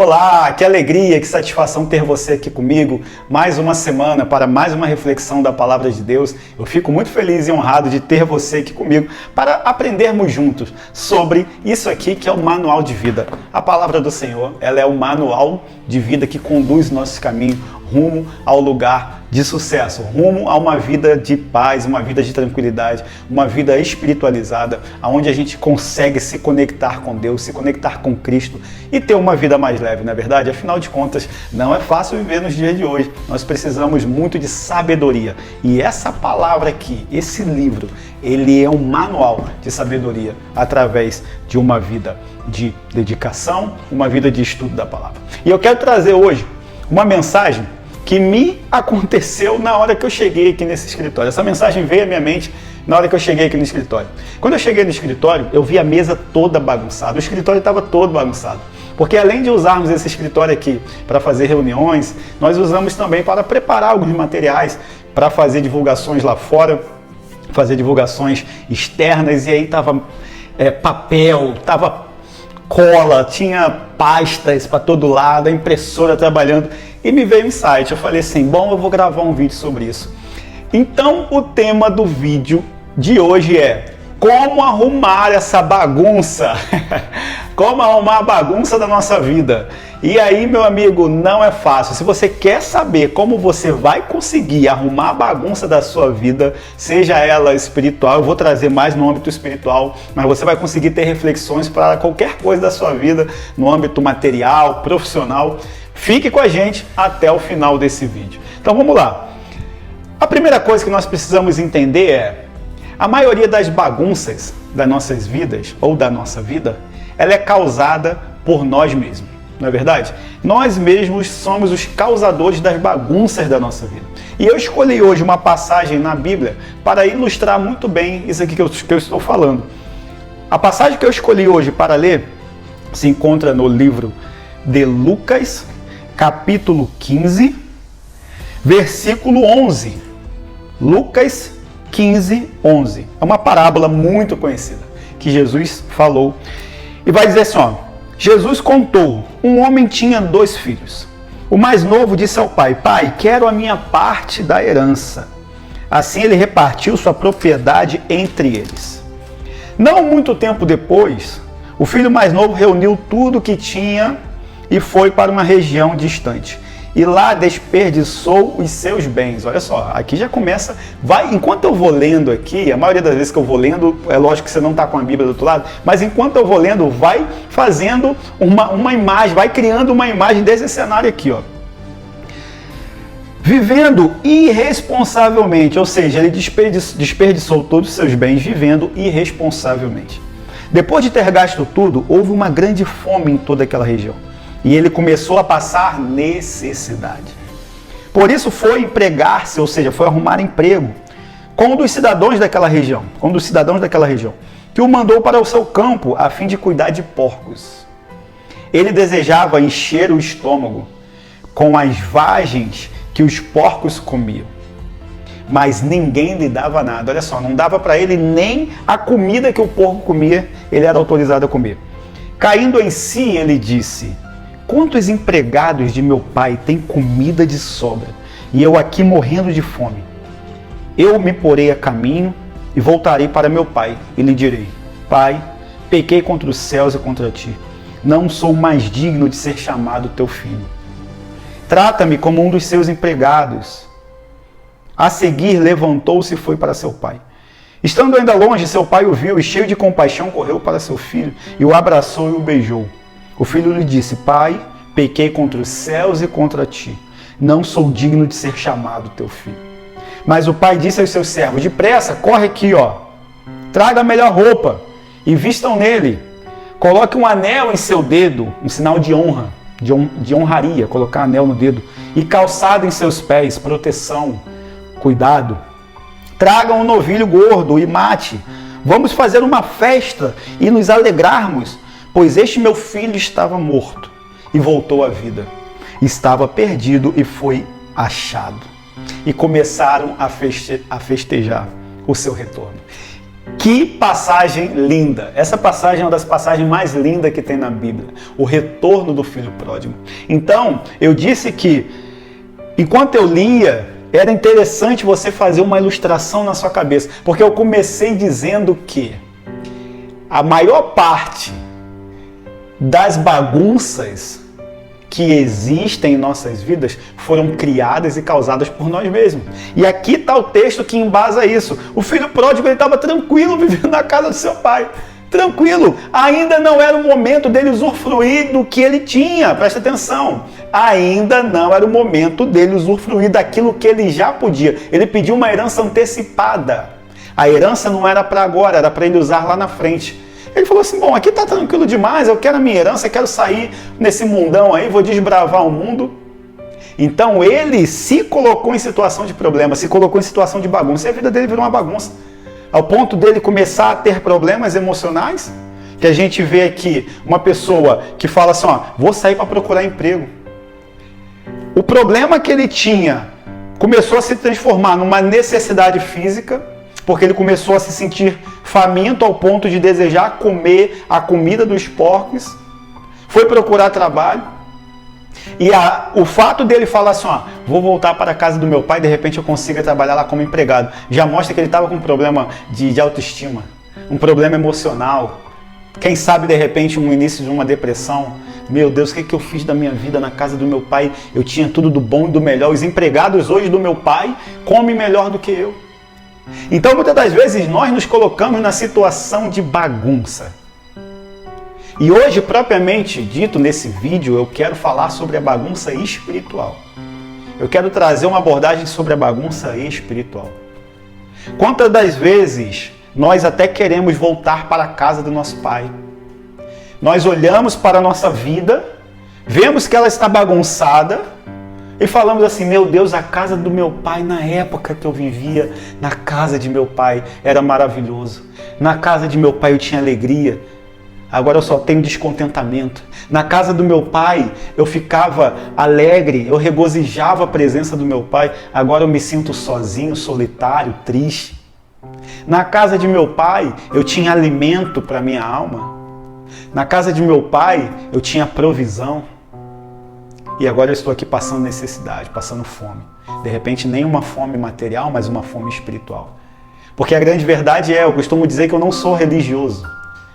Olá, que alegria, que satisfação ter você aqui comigo. Mais uma semana para mais uma reflexão da Palavra de Deus. Eu fico muito feliz e honrado de ter você aqui comigo para aprendermos juntos sobre isso aqui que é o manual de vida. A Palavra do Senhor, ela é o manual de vida que conduz nossos caminhos rumo ao lugar de sucesso, rumo a uma vida de paz, uma vida de tranquilidade, uma vida espiritualizada, onde a gente consegue se conectar com Deus, se conectar com Cristo e ter uma vida mais leve, não é verdade? Afinal de contas, não é fácil viver nos dias de hoje. Nós precisamos muito de sabedoria. E essa palavra aqui, esse livro, ele é um manual de sabedoria através de uma vida de dedicação, uma vida de estudo da palavra. E eu quero trazer hoje uma mensagem que me aconteceu na hora que eu cheguei aqui nesse escritório. Essa mensagem veio à minha mente na hora que eu cheguei aqui no escritório. Quando eu cheguei no escritório, eu vi a mesa toda bagunçada. O escritório estava todo bagunçado. Porque além de usarmos esse escritório aqui para fazer reuniões, nós usamos também para preparar alguns materiais, para fazer divulgações lá fora, fazer divulgações externas. E aí estava papel, estava cola, tinha pastas para todo lado, a impressora trabalhando. E me veio um insight, eu falei assim, bom, eu vou gravar um vídeo sobre isso. Então, o tema do vídeo de hoje é como arrumar essa bagunça, como arrumar a bagunça da nossa vida. E aí, meu amigo, não é fácil. Se você quer saber como você vai conseguir arrumar a bagunça da sua vida, seja ela espiritual, eu vou trazer mais no âmbito espiritual, mas você vai conseguir ter reflexões para qualquer coisa da sua vida, no âmbito material, profissional. Fique com a gente até o final desse vídeo. Então vamos lá. A primeira coisa que nós precisamos entender é a maioria das bagunças das nossas vidas, ou da nossa vida, ela é causada por nós mesmos, não é verdade? Nós mesmos somos os causadores das bagunças da nossa vida. E eu escolhi hoje uma passagem na Bíblia para ilustrar muito bem isso aqui que eu estou falando. A passagem que eu escolhi hoje para ler se encontra no livro de Lucas, capítulo 15, versículo 11. Lucas 15, 11. É uma parábola muito conhecida que Jesus falou. E vai dizer assim, ó. Jesus contou, um homem tinha 2 filhos. O mais novo disse ao pai, pai, quero a minha parte da herança. Assim ele repartiu sua propriedade entre eles. Não muito tempo depois, o filho mais novo reuniu tudo o que tinha e foi para uma região distante. E lá desperdiçou os seus bens. Olha só, aqui já começa... enquanto eu vou lendo aqui, a maioria das vezes que eu vou lendo, é lógico que você não está com a Bíblia do outro lado, mas enquanto eu vou lendo, vai fazendo uma imagem, vai criando uma imagem desse cenário aqui, ó. Vivendo irresponsavelmente, ou seja, ele desperdiçou todos os seus bens vivendo irresponsavelmente. Depois de ter gasto tudo, houve uma grande fome em toda aquela região. E ele começou a passar necessidade. Por isso foi empregar-se, ou seja, foi arrumar emprego com um dos cidadãos daquela região, que o mandou para o seu campo a fim de cuidar de porcos. Ele desejava encher o estômago com as vagens que os porcos comiam. Mas ninguém lhe dava nada. Olha só, não dava para ele nem a comida que o porco comia, ele era autorizado a comer. Caindo em si, ele disse, quantos empregados de meu pai têm comida de sobra, e eu aqui morrendo de fome? Eu me porei a caminho e voltarei para meu pai, e lhe direi, pai, pequei contra os céus e contra ti. Não sou mais digno de ser chamado teu filho. Trata-me como um dos seus empregados. A seguir, levantou-se e foi para seu pai. Estando ainda longe, seu pai o viu e, cheio de compaixão, correu para seu filho e o abraçou e o beijou. O filho lhe disse, pai, pequei contra os céus e contra ti. Não sou digno de ser chamado teu filho. Mas o pai disse aos seus servos, depressa, corre aqui, ó. Traga a melhor roupa e vistam nele. Coloque um anel em seu dedo, um sinal de honra, de honraria, colocar anel no dedo. E calçado em seus pés, proteção, cuidado. Traga um novilho gordo e mate. Vamos fazer uma festa e nos alegrarmos, pois este meu filho estava morto e voltou à vida. Estava perdido e foi achado. E começaram a festejar o seu retorno. Que passagem linda! Essa passagem é uma das passagens mais lindas que tem na Bíblia. O retorno do filho pródigo. Então, eu disse que, enquanto eu lia, era interessante você fazer uma ilustração na sua cabeça. Porque eu comecei dizendo que a maior parte das bagunças que existem em nossas vidas foram criadas e causadas por nós mesmos. E aqui está o texto que embasa isso. O filho pródigo estava tranquilo vivendo na casa do seu pai. Tranquilo. Ainda não era o momento dele usufruir do que ele tinha. Presta atenção. Ainda não era o momento dele usufruir daquilo que ele já podia. Ele pediu uma herança antecipada. A herança não era para agora, era para ele usar lá na frente. Ele falou assim, bom, aqui está tranquilo demais, eu quero a minha herança, eu quero sair nesse mundão aí, vou desbravar o mundo. Então ele se colocou em situação de problema, se colocou em situação de bagunça, e a vida dele virou uma bagunça. Ao ponto dele começar a ter problemas emocionais, que a gente vê aqui uma pessoa que fala assim, ó, vou sair para procurar emprego. O problema que ele tinha começou a se transformar numa necessidade física, porque ele começou a se sentir faminto ao ponto de desejar comer a comida dos porcos, foi procurar trabalho, e o fato dele falar assim, ó, vou voltar para a casa do meu pai, de repente eu consiga trabalhar lá como empregado, já mostra que ele estava com um problema de autoestima, um problema emocional, quem sabe de repente um início de uma depressão. Meu Deus, o que eu fiz da minha vida na casa do meu pai? Eu tinha tudo do bom e do melhor, os empregados hoje do meu pai comem melhor do que eu. Então, muitas das vezes, nós nos colocamos na situação de bagunça. E hoje, propriamente dito, nesse vídeo, eu quero falar sobre a bagunça espiritual. Eu quero trazer uma abordagem sobre a bagunça espiritual. Quantas das vezes nós até queremos voltar para a casa do nosso pai? Nós olhamos para a nossa vida, vemos que ela está bagunçada, e falamos assim, meu Deus, a casa do meu pai, na época que eu vivia, na casa de meu pai, era maravilhoso. Na casa de meu pai eu tinha alegria, agora eu só tenho descontentamento. Na casa do meu pai eu ficava alegre, eu regozijava a presença do meu pai, agora eu me sinto sozinho, solitário, triste. Na casa de meu pai eu tinha alimento para minha alma. Na casa de meu pai eu tinha provisão. E agora eu estou aqui passando necessidade, passando fome. De repente, nem uma fome material, mas uma fome espiritual. Porque a grande verdade eu costumo dizer que eu não sou religioso,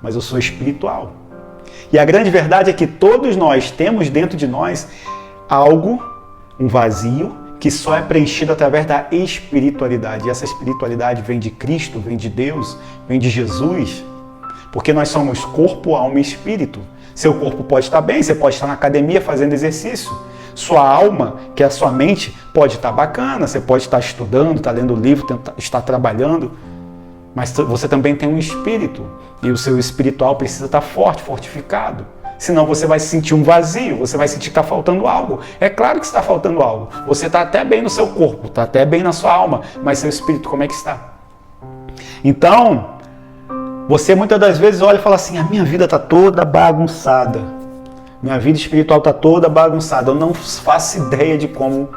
mas eu sou espiritual. E a grande verdade é que todos nós temos dentro de nós algo, um vazio, que só é preenchido através da espiritualidade. E essa espiritualidade vem de Cristo, vem de Deus, vem de Jesus. Porque nós somos corpo, alma e espírito. Seu corpo pode estar bem, você pode estar na academia fazendo exercício. Sua alma, que é a sua mente, pode estar bacana, você pode estar estudando, estar lendo livro, estar trabalhando. Mas você também tem um espírito. E o seu espiritual precisa estar forte, fortificado. Senão você vai sentir um vazio, você vai sentir que está faltando algo. É claro que está faltando algo. Você está até bem no seu corpo, está até bem na sua alma, mas seu espírito como é que está? Então, você muitas das vezes olha e fala assim, a minha vida está toda bagunçada. Minha vida espiritual está toda bagunçada. Eu não faço ideia de como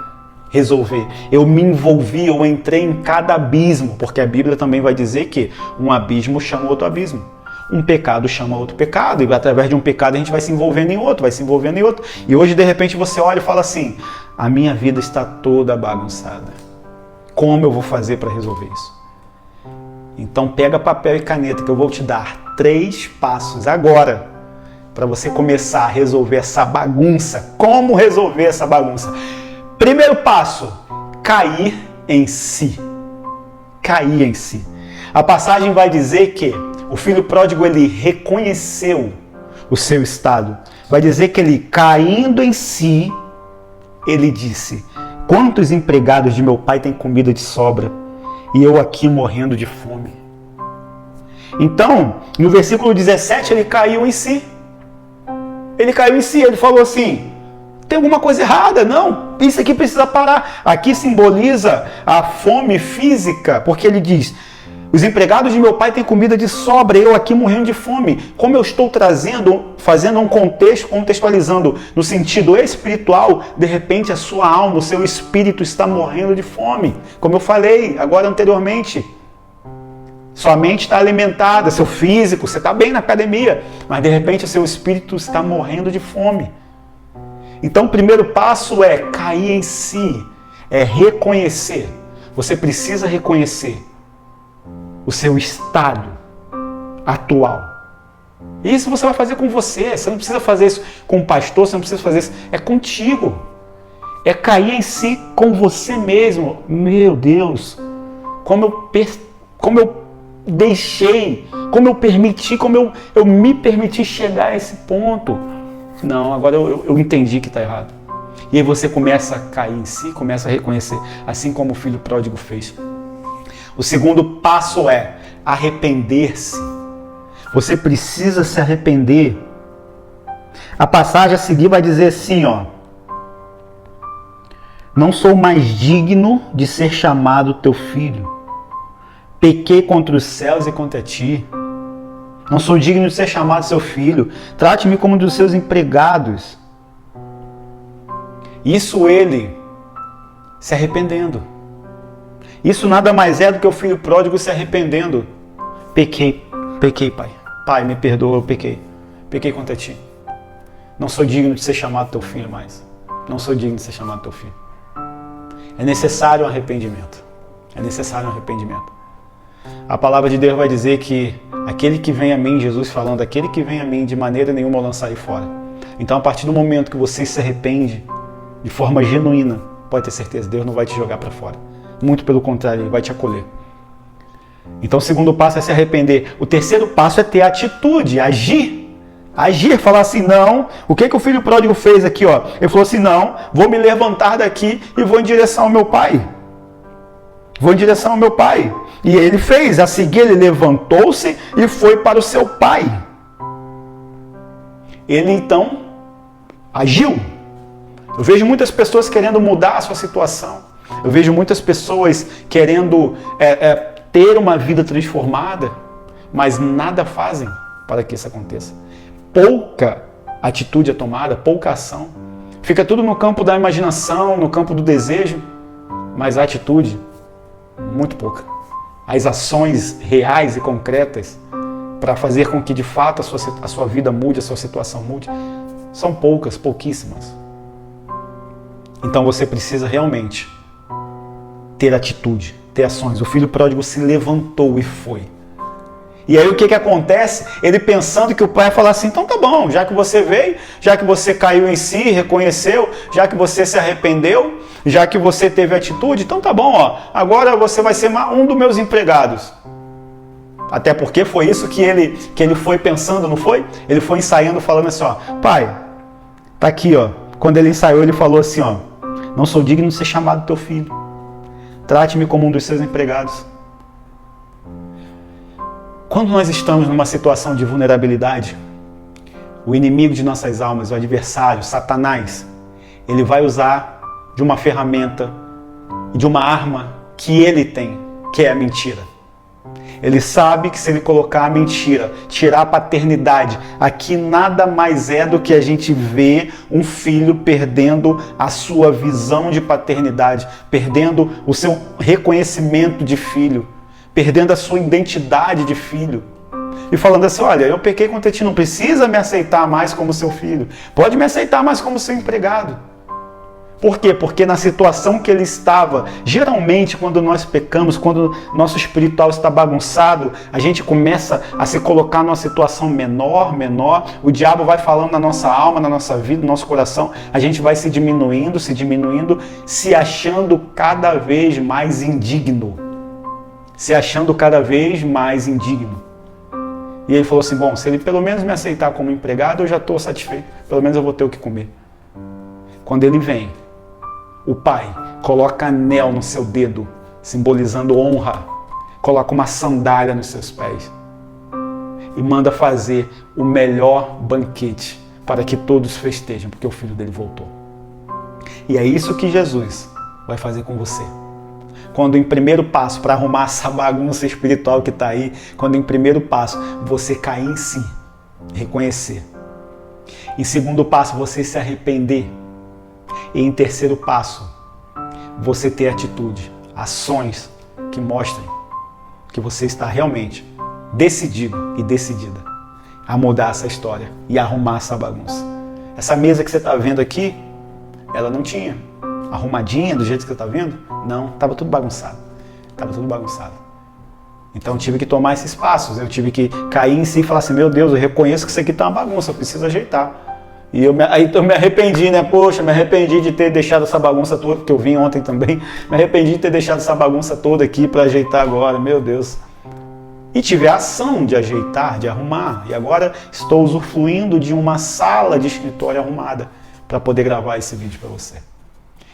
resolver. Eu me envolvi, eu entrei em cada abismo, porque a Bíblia também vai dizer que um abismo chama outro abismo. Um pecado chama outro pecado, e através de um pecado a gente vai se envolvendo em outro, vai se envolvendo em outro. E hoje, de repente, você olha e fala assim, a minha vida está toda bagunçada. Como eu vou fazer para resolver isso? Então pega papel e caneta que eu vou te dar 3 passos agora para você começar a resolver essa bagunça. Como resolver essa bagunça? Primeiro passo, cair em si. Cair em si. A passagem vai dizer que o filho pródigo ele reconheceu o seu estado. Vai dizer que ele, caindo em si, ele disse, quantos empregados de meu pai têm comida de sobra? E eu aqui morrendo de fome. Então, no versículo 17, ele caiu em si. Ele caiu em si, ele falou assim, tem alguma coisa errada? Não, isso aqui precisa parar. Aqui simboliza a fome física, porque ele diz, os empregados de meu pai têm comida de sobra, eu aqui morrendo de fome. Como eu estou fazendo um contextualizando no sentido espiritual, de repente a sua alma, o seu espírito está morrendo de fome. Como eu falei agora anteriormente. Sua mente está alimentada, seu físico, você está bem na academia, mas de repente o seu espírito está morrendo de fome. Então o primeiro passo é cair em si, é reconhecer. Você precisa reconhecer o seu estado atual. Isso você vai fazer com você. Você não precisa fazer isso com o pastor, você não precisa fazer isso. É contigo. É cair em si com você mesmo. Meu Deus, como eu deixei, como eu permiti, como eu me permiti chegar a esse ponto. Não, agora eu entendi que está errado. E aí você começa a cair em si, começa a reconhecer, assim como o filho pródigo fez. O segundo passo é arrepender-se. Você precisa se arrepender. A passagem a seguir vai dizer assim, ó: não sou mais digno de ser chamado teu filho. Pequei contra os céus e contra ti. Não sou digno de ser chamado seu filho. Trate-me como um dos seus empregados. Isso ele se arrependendo. Isso nada mais é do que o filho pródigo se arrependendo. Pequei, pai. Pai, me perdoa, eu pequei. Pequei contra ti. Não sou digno de ser chamado teu filho mais. Não sou digno de ser chamado teu filho. É necessário um arrependimento. É necessário um arrependimento. A palavra de Deus vai dizer que aquele que vem a mim, Jesus falando, aquele que vem a mim, de maneira nenhuma eu lançarei fora. Então, a partir do momento que você se arrepende de forma genuína, pode ter certeza, Deus não vai te jogar para fora. Muito pelo contrário, Ele vai te acolher. Então, o segundo passo é se arrepender. O terceiro passo é ter atitude, agir. Agir, falar assim, não. O que o filho pródigo fez aqui, ó? Ele falou assim, não, vou me levantar daqui e vou em direção ao meu pai. Vou em direção ao meu pai. E ele fez. A seguir, ele levantou-se e foi para o seu pai. Ele, então, agiu. Eu vejo muitas pessoas querendo mudar a sua situação. Eu vejo muitas pessoas querendo ter uma vida transformada, mas nada fazem para que isso aconteça. Pouca atitude é tomada, pouca ação. Fica tudo no campo da imaginação, no campo do desejo, mas a atitude, muito pouca. As ações reais e concretas para fazer com que de fato a sua vida mude, a sua situação mude, são poucas, pouquíssimas. Então você precisa realmente ter atitude, ter ações. O filho pródigo se levantou e foi. E aí o que acontece? Ele pensando que o pai ia falar assim, então tá bom, já que você veio, já que você caiu em si, reconheceu, já que você se arrependeu, já que você teve atitude, então tá bom, ó, agora você vai ser um dos meus empregados. Até porque foi isso que ele foi pensando, não foi? Ele foi ensaiando, falando assim, ó, pai, tá aqui, ó. Quando ele ensaiou, ele falou assim, ó, não sou digno de ser chamado teu filho. Trate-me como um dos seus empregados. Quando nós estamos numa situação de vulnerabilidade, o inimigo de nossas almas, o adversário, Satanás, ele vai usar de uma ferramenta, de uma arma que ele tem, que é a mentira. Ele sabe que se ele colocar a mentira, tirar a paternidade, aqui nada mais é do que a gente vê um filho perdendo a sua visão de paternidade, perdendo o seu reconhecimento de filho, perdendo a sua identidade de filho. E falando assim, olha, eu pequei contra ti, não precisa me aceitar mais como seu filho, pode me aceitar mais como seu empregado. Por quê? Porque na situação que ele estava, geralmente quando nós pecamos, quando nosso espiritual está bagunçado, a gente começa a se colocar numa situação menor, o diabo vai falando na nossa alma, na nossa vida, no nosso coração, a gente vai se diminuindo, se achando cada vez mais indigno. Se achando cada vez mais indigno. E ele falou assim, bom, se ele pelo menos me aceitar como empregado, eu já estou satisfeito, pelo menos eu vou ter o que comer. Quando ele vem, o pai coloca anel no seu dedo, simbolizando honra, coloca uma sandália nos seus pés e manda fazer o melhor banquete para que todos festejam, porque o filho dele voltou. E é isso que Jesus vai fazer com você. Quando em primeiro passo, para arrumar essa bagunça espiritual que está aí, quando em primeiro passo você cair em si, reconhecer. Em segundo passo, você se arrepender. E em terceiro passo, você ter atitude, ações que mostrem que você está realmente decidido e decidida a mudar essa história e arrumar essa bagunça. Essa mesa que você está vendo aqui, ela não tinha arrumadinha do jeito que você está vendo? Não, estava tudo bagunçado. Estava tudo bagunçado. Então eu tive que tomar esses passos, eu tive que cair em si e falar assim, meu Deus, eu reconheço que isso aqui está uma bagunça, eu preciso ajeitar. E aí eu me arrependi, né? Poxa, me arrependi de ter deixado essa bagunça toda, porque eu vim ontem também, me arrependi de ter deixado essa bagunça toda aqui para ajeitar agora, meu Deus. E tive a ação de ajeitar, de arrumar, e agora estou usufruindo de uma sala de escritório arrumada para poder gravar esse vídeo para você.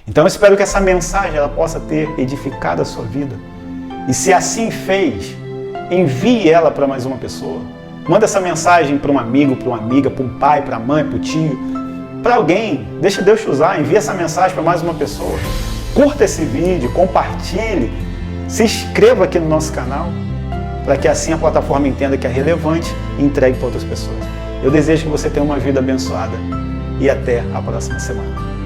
Então eu espero que essa mensagem ela possa ter edificado a sua vida. E se assim fez, envie ela para mais uma pessoa. Manda essa mensagem para um amigo, para uma amiga, para um pai, para a mãe, para o tio, para alguém. Deixa Deus te usar, envie essa mensagem para mais uma pessoa. Curta esse vídeo, compartilhe, se inscreva aqui no nosso canal, para que assim a plataforma entenda que é relevante e entregue para outras pessoas. Eu desejo que você tenha uma vida abençoada e até a próxima semana.